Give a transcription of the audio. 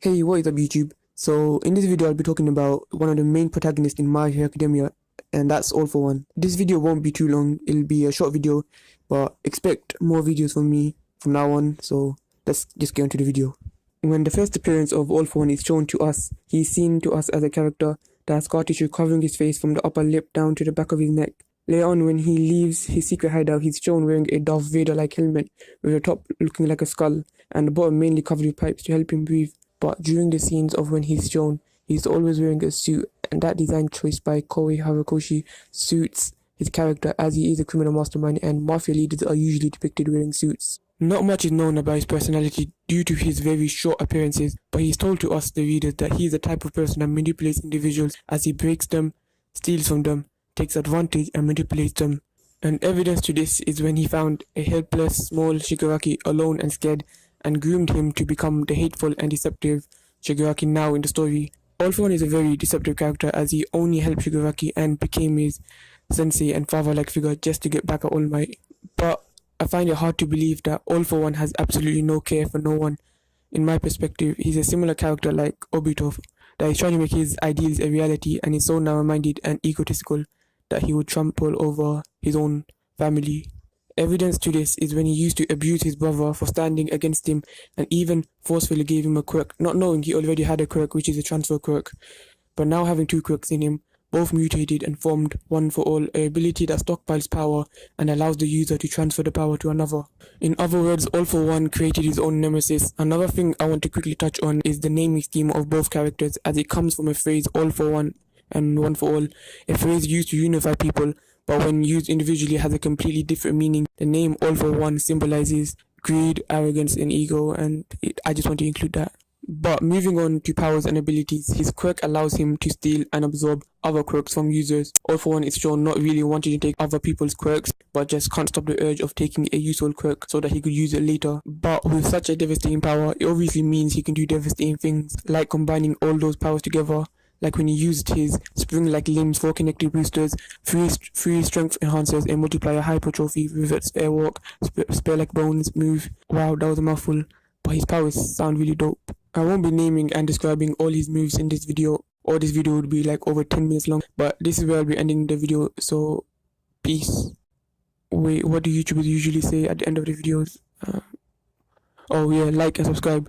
Hey, what is up YouTube? So in this video I'll be talking about one of the main protagonists in My Hero Academia, and that's All For One. This video won't be too long, it'll be a short video, but expect more videos from me from now on, so let's just get into the video. When the first appearance of All For One is shown to us, he's seen to us as a character that has scar tissue covering his face from the upper lip down to the back of his neck. Later on, when he leaves his secret hideout, he's shown wearing a Darth Vader-like helmet with the top looking like a skull and the bottom mainly covered with pipes to help him breathe. But during the scenes of when he's shown, he's always wearing a suit, and that design choice by Koei Harukoshi suits his character, as he is a criminal mastermind and mafia leaders are usually depicted wearing suits. Not much is known about his personality due to his very short appearances, but he's told to us, the readers, that he is the type of person that manipulates individuals as he breaks them, steals from them, takes advantage and manipulates them. And evidence to this is when he found a helpless small Shigaraki alone and scared, and groomed him to become the hateful and deceptive Shigaraki now in the story. All For One is a very deceptive character, as he only helped Shigaraki and became his sensei and father-like figure just to get back at All Might. But I find it hard to believe that All For One has absolutely no care for no one. In my perspective, he's a similar character like Obito, that is trying to make his ideals a reality and is so narrow-minded and egotistical that he would trample over his own family. Evidence to this is when he used to abuse his brother for standing against him and even forcefully gave him a quirk, not knowing he already had a quirk, which is a transfer quirk. But now having two quirks in him, both mutated and formed One For All, an ability that stockpiles power and allows the user to transfer the power to another. In other words, All For One created his own nemesis. Another thing I want to quickly touch on is the naming scheme of both characters, as it comes from a phrase All For One and One For All, a phrase used to unify people, but when used individually has a completely different meaning. The name All For One symbolizes greed, arrogance and ego, and I just want to include that. But moving on to powers and abilities, his quirk allows him to steal and absorb other quirks from users. All For One is shown not really wanting to take other people's quirks, but just can't stop the urge of taking a useful quirk so that he could use it later. But with such a devastating power, it obviously means he can do devastating things, like combining all those powers together, like when he used his spring-like limbs for connected boosters, free strength enhancers, and multiplier hypertrophy, reverse airwalk, spare-like bones, move. Wow, that was a mouthful, but his powers sound really dope. I won't be naming and describing all his moves in this video, or this video would be like over 10 minutes long, but this is where I'll be ending the video, so peace. Wait, what do YouTubers usually say at the end of the videos? Oh yeah, like and subscribe.